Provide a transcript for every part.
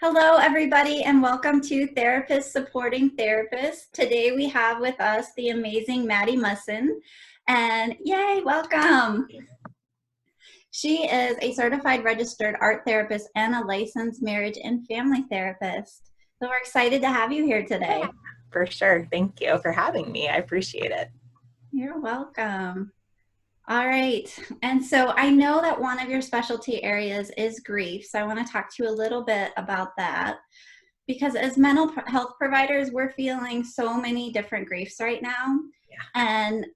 Hello, everybody, and welcome to Therapist Supporting Therapists. Today we have with us the amazing Madi Musson, and yay, welcome. She is a certified registered art therapist and a licensed marriage and family therapist. So we're excited to have you here today. Yeah, for sure. Thank you for having me. I appreciate it. You're welcome. All right. And so I know that one of your specialty areas is grief. So I want to talk to you a little bit about that. Because as mental health providers, we're feeling so many different griefs right now. Yeah. And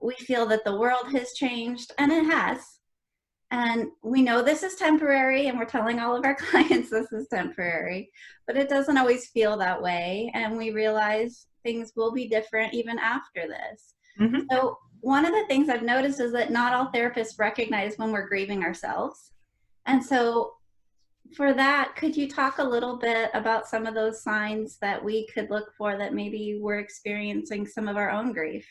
we feel that the world has changed, and it has. And we know this is temporary, and we're telling all of our clients this is temporary, but it doesn't always feel that way. And we realize things will be different even after this. Mm-hmm. So one of the things I've noticed is that not all therapists recognize when we're grieving ourselves. And so for that, could you talk a little bit about some of those signs that we could look for that maybe we're experiencing some of our own grief?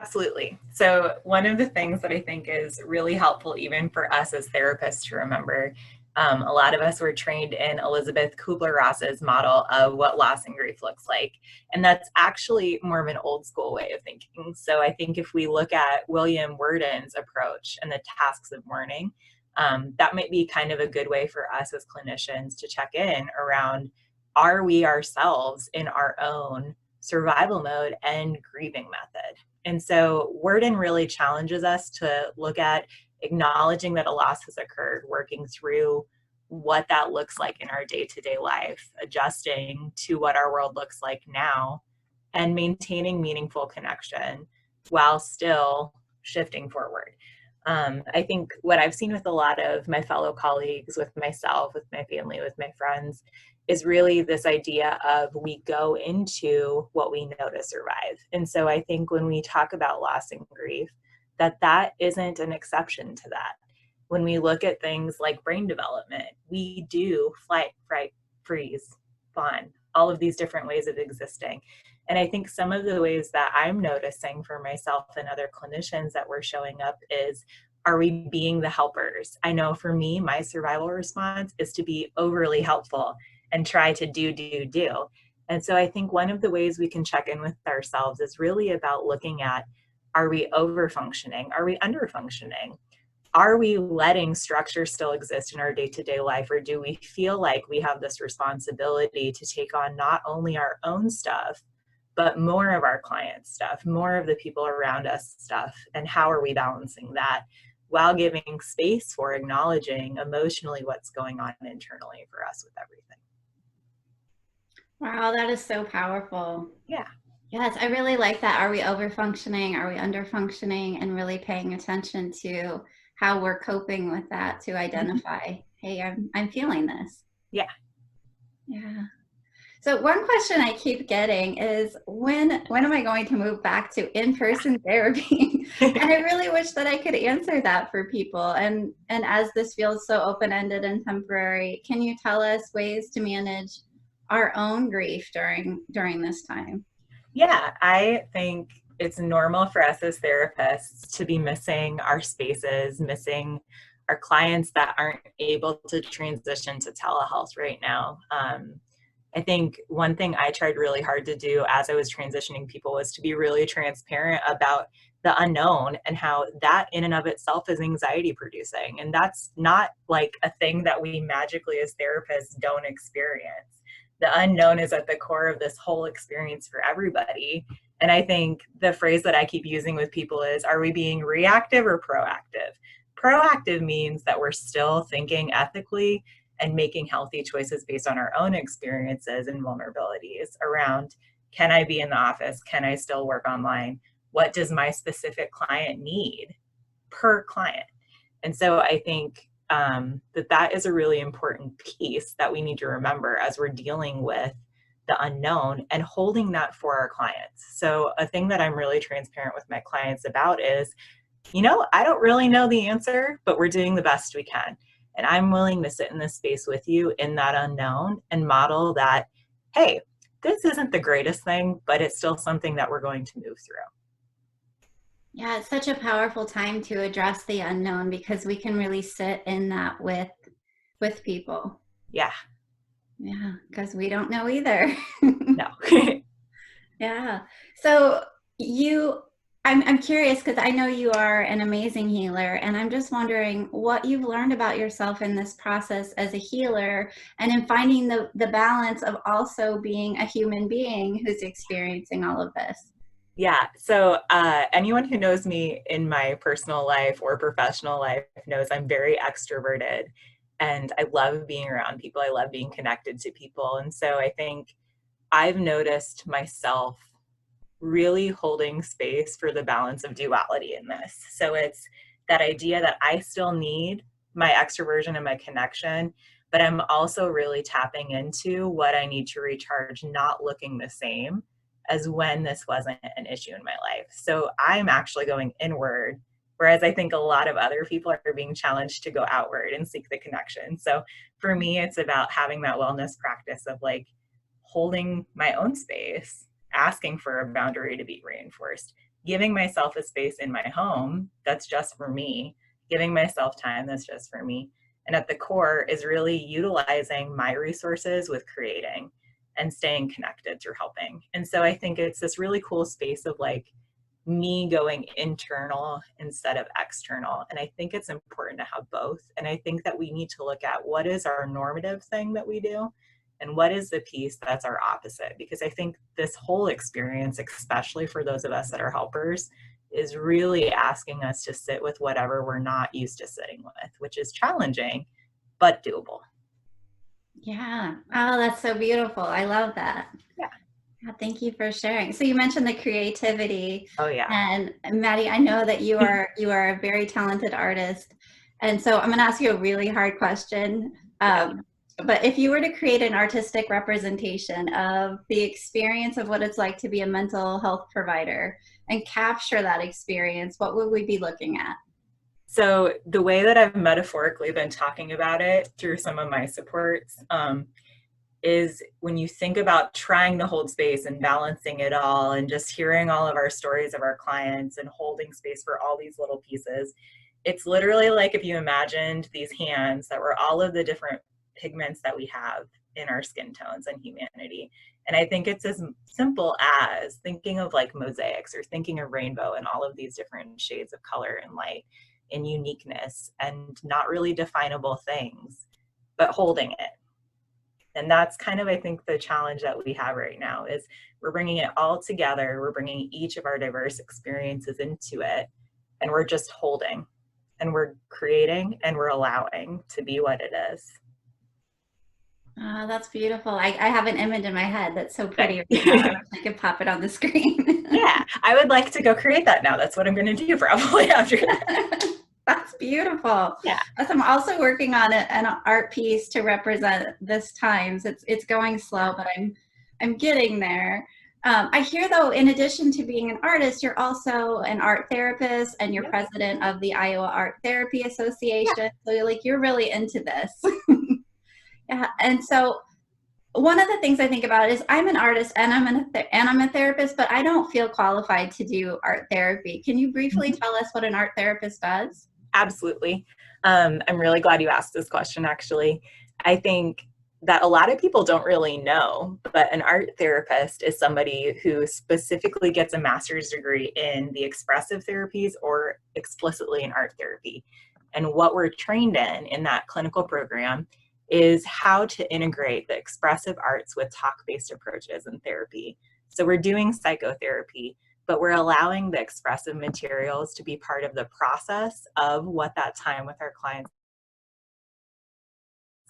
Absolutely. So one of the things that I think is really helpful even for us as therapists to remember, a lot of us were trained in Elizabeth Kubler-Ross's model of what loss and grief looks like. And that's actually more of an old school way of thinking. So I think if we look at William Worden's approach and the tasks of mourning, that might be kind of a good way for us as clinicians to check in around, are we ourselves in our own survival mode and grieving method? And so Worden really challenges us to look at acknowledging that a loss has occurred, working through what that looks like in our day-to-day life, adjusting to what our world looks like now, and maintaining meaningful connection while still shifting forward. I think what I've seen with a lot of my fellow colleagues, with myself, with my family, with my friends, is really this idea of we go into what we know to survive. And so I think when we talk about loss and grief, that isn't an exception to that. When we look at things like brain development, we do flight, fright, freeze, fawn, all of these different ways of existing. And I think some of the ways that I'm noticing for myself and other clinicians that we're showing up is, are we being the helpers? I know for me, my survival response is to be overly helpful and try to do. And so I think one of the ways we can check in with ourselves is really about looking at, are we over functioning? Are we under functioning? Are we letting structure still exist in our day-to-day life, or do we feel like we have this responsibility to take on not only our own stuff, but more of our clients' stuff, more of the people around us stuff, and how are we balancing that while giving space for acknowledging emotionally what's going on internally for us with everything. Wow, that is so powerful. Yeah. Yes, I really like that. Are we over functioning? Are we under functioning? And really paying attention to how we're coping with that to identify, hey, I'm feeling this. Yeah. Yeah. So one question I keep getting is, when am I going to move back to in-person therapy? And I really wish that I could answer that for people. And as this feels so open-ended and temporary, can you tell us ways to manage our own grief during this time? Yeah, I think it's normal for us as therapists to be missing our spaces, missing our clients that aren't able to transition to telehealth right now. I think one thing I tried really hard to do as I was transitioning people was to be really transparent about the unknown and how that in and of itself is anxiety producing. And that's not like a thing that we magically as therapists don't experience. The unknown is at the core of this whole experience for everybody. And I think the phrase that I keep using with people is, are we being reactive or proactive? Proactive means that we're still thinking ethically and making healthy choices based on our own experiences and vulnerabilities around, can I be in the office? Can I still work online? What does my specific client need per client? And so I think that is a really important piece that we need to remember as we're dealing with the unknown and holding that for our clients. So a thing that I'm really transparent with my clients about is, I don't really know the answer, but we're doing the best we can. And I'm willing to sit in this space with you in that unknown and model that, hey, this isn't the greatest thing, but it's still something that we're going to move through. Yeah, it's such a powerful time to address the unknown, because we can really sit in that with people. Yeah. Yeah, because we don't know either. No. Yeah. So you, I'm curious because I know you are an amazing healer, and I'm just wondering what you've learned about yourself in this process as a healer, and in finding the balance of also being a human being who's experiencing all of this. Yeah. So anyone who knows me in my personal life or professional life knows I'm very extroverted, and I love being around people. I love being connected to people. And so I think I've noticed myself really holding space for the balance of duality in this. So it's that idea that I still need my extroversion and my connection, but I'm also really tapping into what I need to recharge, not looking the same as when this wasn't an issue in my life. So I'm actually going inward, whereas I think a lot of other people are being challenged to go outward and seek the connection. So for me, it's about having that wellness practice of like holding my own space, asking for a boundary to be reinforced, giving myself a space in my home that's just for me, giving myself time that's just for me. And at the core is really utilizing my resources with creating and staying connected through helping. And so I think it's this really cool space of like me going internal instead of external. And I think it's important to have both. And I think that we need to look at what is our normative thing that we do and what is the piece that's our opposite. Because I think this whole experience, especially for those of us that are helpers, is really asking us to sit with whatever we're not used to sitting with, which is challenging, but doable. Yeah. Oh, that's so beautiful. I love that. Yeah. Yeah, thank you for sharing. So you mentioned the creativity, Oh, yeah. and Maddie, I know that you are a very talented artist, and so I'm going to ask you a really hard question. But if you were to create an artistic representation of the experience of what it's like to be a mental health provider and capture that experience, what would we be looking at? So the way that I've metaphorically been talking about it through some of my supports is when you think about trying to hold space and balancing it all and just hearing all of our stories of our clients and holding space for all these little pieces, it's literally like if you imagined these hands that were all of the different pigments that we have in our skin tones and humanity. And I think it's as simple as thinking of like mosaics or thinking of rainbow and all of these different shades of color and light and uniqueness and not really definable things, but holding it. And that's kind of, I think, the challenge that we have right now is we're bringing it all together. We're bringing each of our diverse experiences into it, and we're just holding and we're creating and we're allowing to be what it is. Oh, that's beautiful. I have an image in my head that's so pretty Okay. right now. I wish I could pop it on the screen. Yeah, I would like to go create that now. That's what I'm going to do probably after this. That's beautiful. Yeah. As I'm also working on an art piece to represent this times. It's going slow, but I'm getting there. I hear though, in addition to being an artist, you're also an art therapist and you're president of the Iowa Art Therapy Association. Yeah. So you're really into this. Yeah, and so one of the things I think about is I'm an artist and I'm a therapist, but I don't feel qualified to do art therapy. Can you briefly tell us what an art therapist does? Absolutely. I'm really glad you asked this question, actually. I think that a lot of people don't really know, but an art therapist is somebody who specifically gets a master's degree in the expressive therapies or explicitly in art therapy. And what we're trained in that clinical program is how to integrate the expressive arts with talk-based approaches in therapy. So we're doing psychotherapy, but we're allowing the expressive materials to be part of the process of what that time with our clients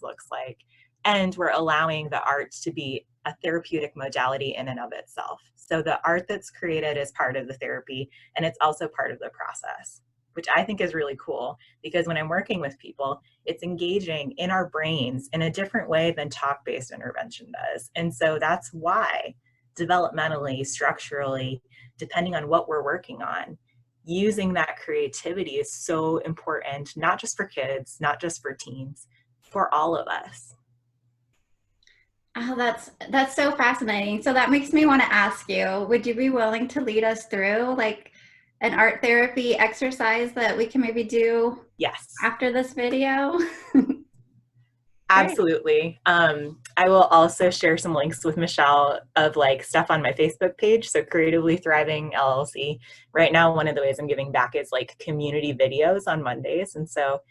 looks like. And we're allowing the arts to be a therapeutic modality in and of itself. So the art that's created is part of the therapy, and it's also part of the process, which I think is really cool because when I'm working with people, it's engaging in our brains in a different way than talk-based intervention does. And so that's why developmentally, structurally, depending on what we're working on, using that creativity is so important, not just for kids, not just for teens, for all of us. Oh, that's so fascinating. So that makes me want to ask you, would you be willing to lead us through like an art therapy exercise that we can maybe do Yes. after this video? Absolutely. I will also share some links with Michelle of like stuff on my Facebook page. So Creatively Thriving LLC. Right now, one of the ways I'm giving back is like community videos on Mondays. And so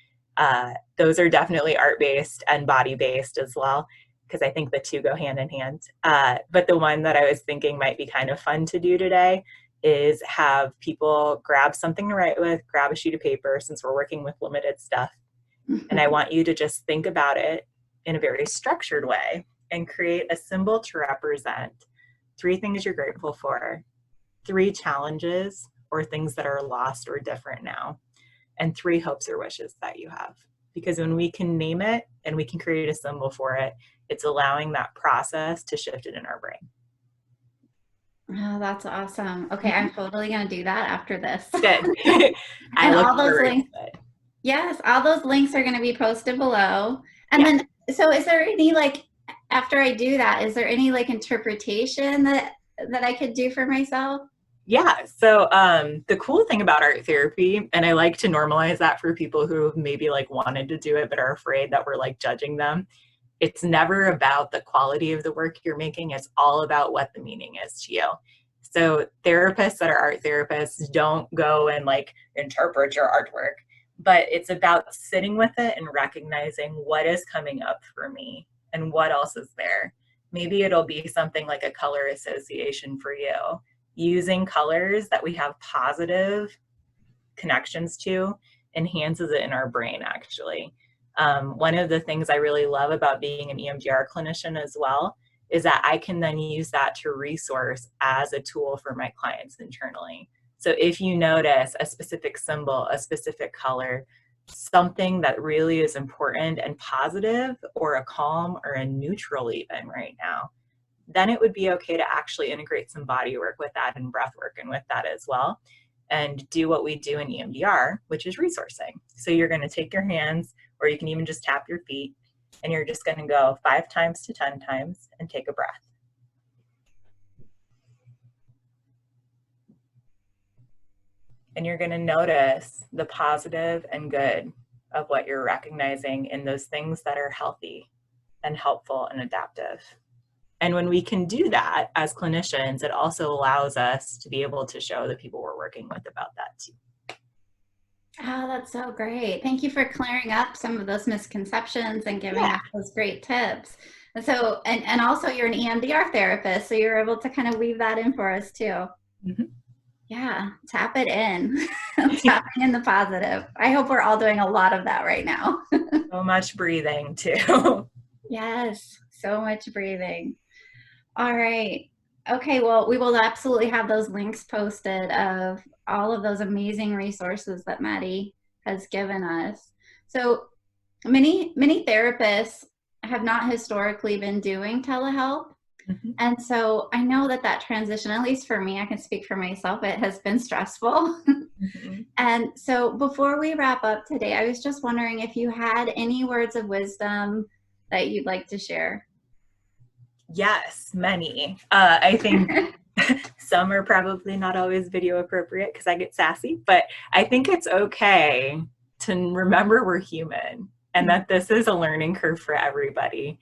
those are definitely art-based and body-based as well, because I think the two go hand in hand. But the one that I was thinking might be kind of fun to do today is have people grab something to write with, grab a sheet of paper, since we're working with limited stuff. And I want you to just think about it in a very structured way and create a symbol to represent 3 things you're grateful for, 3 challenges or things that are lost or different now, and 3 hopes or wishes that you have. Because when we can name it and we can create a symbol for it, it's allowing that process to shift it in our brain. Oh, that's awesome. Okay, I'm totally going to do that after this. Good. And all those links. Yes, all those links are going to be posted below. And then, so is there any, like, after I do that, is there any like interpretation that I could do for myself? Yeah. So the cool thing about art therapy, and I like to normalize that for people who maybe like wanted to do it but are afraid that we're like judging them, it's never about the quality of the work you're making. It's all about what the meaning is to you. So therapists that are art therapists don't go and like interpret your artwork, but it's about sitting with it and recognizing what is coming up for me and what else is there. Maybe it'll be something like a color association for you. Using colors that we have positive connections to enhances it in our brain, actually. One of the things I really love about being an EMDR clinician as well is that I can then use that to resource as a tool for my clients internally. So if you notice a specific symbol, a specific color, something that really is important and positive, or a calm or a neutral even right now, then it would be okay to actually integrate some body work with that and breath work and with that as well, and do what we do in EMDR, which is resourcing. So you're going to take your hands, or you can even just tap your feet, and you're just going to go 5 times to 10 times and take a breath. And you're going to notice the positive and good of what you're recognizing in those things that are healthy and helpful and adaptive. And when we can do that as clinicians, it also allows us to be able to show the people we're working with about that too. Oh, that's so great. Thank you for clearing up some of those misconceptions and giving us those great tips. And so, and also you're an EMDR therapist, so you're able to kind of weave that in for us too. Yeah, tap it in. Tapping in the positive. I hope we're all doing a lot of that right now. So much breathing too. Yes, so much breathing. All right. Okay, well, we will absolutely have those links posted of all of those amazing resources that Madi has given us. So many therapists have not historically been doing telehealth. And so I know that transition, at least for me, I can speak for myself, it has been stressful. And so before we wrap up today, I was just wondering if you had any words of wisdom that you'd like to share. Yes, many. I think some are probably not always video appropriate because I get sassy, but I think it's okay to remember we're human and that this is a learning curve for everybody.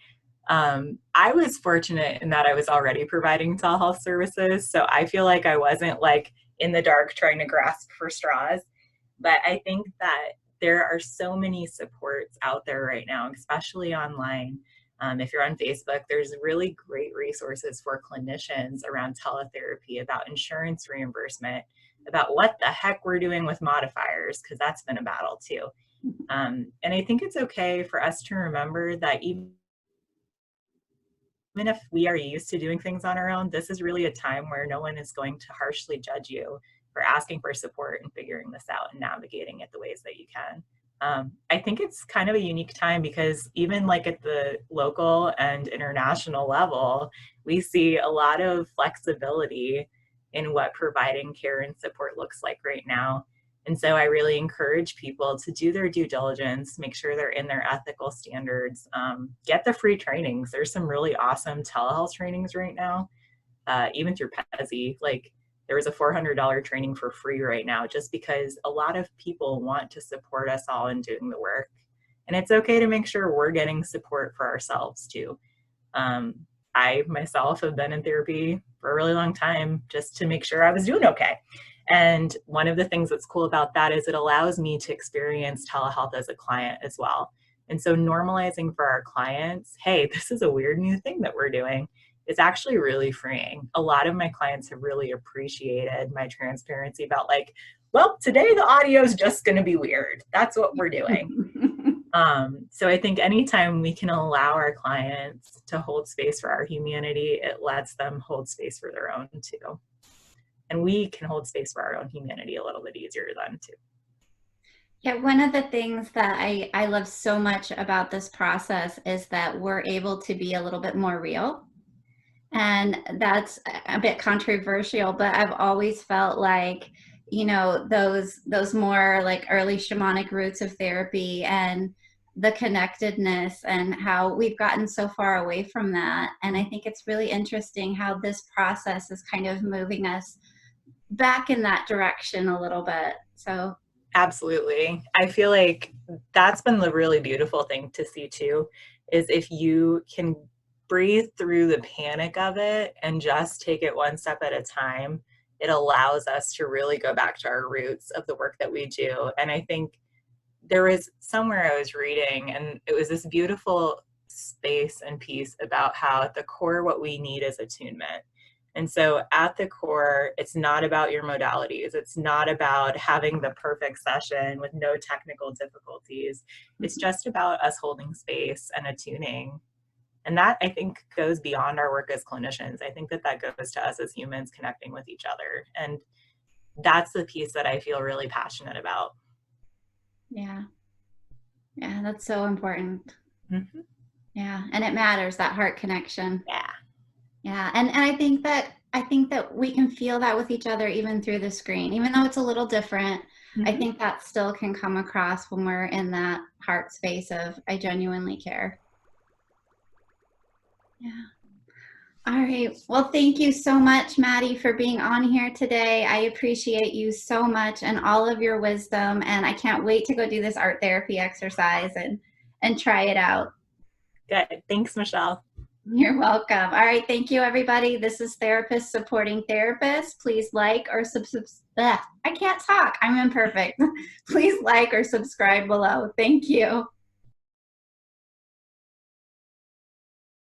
I was fortunate in that I was already providing telehealth services, so I feel like I wasn't like in the dark trying to grasp for straws. But I think that there are so many supports out there right now, especially online. If you're on Facebook, there's really great resources for clinicians around teletherapy, about insurance reimbursement, about what the heck we're doing with modifiers, because that's been a battle too. And I think it's okay for us to remember that even if we are used to doing things on our own, this is really a time where no one is going to harshly judge you for asking for support and figuring this out and navigating it the ways that you can. I think it's kind of a unique time because even like at the local and international level, we see a lot of flexibility in what providing care and support looks like right now. And so I really encourage people to do their due diligence, make sure they're in their ethical standards, get the free trainings. There's some really awesome telehealth trainings right now, even through Pezi. Like there was a $400 training for free right now, just because a lot of people want to support us all in doing the work. And it's okay to make sure we're getting support for ourselves too. I myself have been in therapy for a really long time just to make sure I was doing okay. And one of the things that's cool about that is it allows me to experience telehealth as a client as well. And so normalizing for our clients, hey, this is a weird new thing that we're doing, is actually really freeing. A lot of my clients have really appreciated my transparency about like, well, today the audio is just going to be weird. That's what we're doing. So I think anytime we can allow our clients to hold space for our humanity, it lets them hold space for their own too. And we can hold space for our own humanity a little bit easier then too. Yeah, one of the things that I love so much about this process is that we're able to be a little bit more real. And that's a bit controversial, but I've always felt like, you know, those more like early shamanic roots of therapy and the connectedness and how we've gotten so far away from that. And I think it's really interesting how this process is kind of moving us back in that direction a little bit. So absolutely. I feel like that's been the really beautiful thing to see too, is if you can breathe through the panic of it and just take it one step at a time, it allows us to really go back to our roots of the work that we do. And I think there was somewhere I was reading, and it was this beautiful space and piece about how at the core what we need is attunement. And so at the core, it's not about your modalities. It's not about having the perfect session with no technical difficulties. It's just about us holding space and attuning. And that, I think, goes beyond our work as clinicians. I think that that goes to us as humans connecting with each other. And that's the piece that I feel really passionate about. yeah. Yeah, that's so important. Mm-hmm. Yeah. And it matters, that heart connection. Yeah. Yeah. And I think that we can feel that with each other even through the screen, even though it's a little different. Mm-hmm. I think that still can come across when we're in that heart space of I genuinely care. Yeah. All right. Well, thank you so much, Madi, for being on here today. I appreciate you so much and all of your wisdom. And I can't wait to go do this art therapy exercise and try it out. Good. Thanks, Michelle. You're welcome. All right. Thank you, everybody. This is Therapists Supporting Therapists. Please like or I can't talk. I'm imperfect. Please like or subscribe below. Thank you.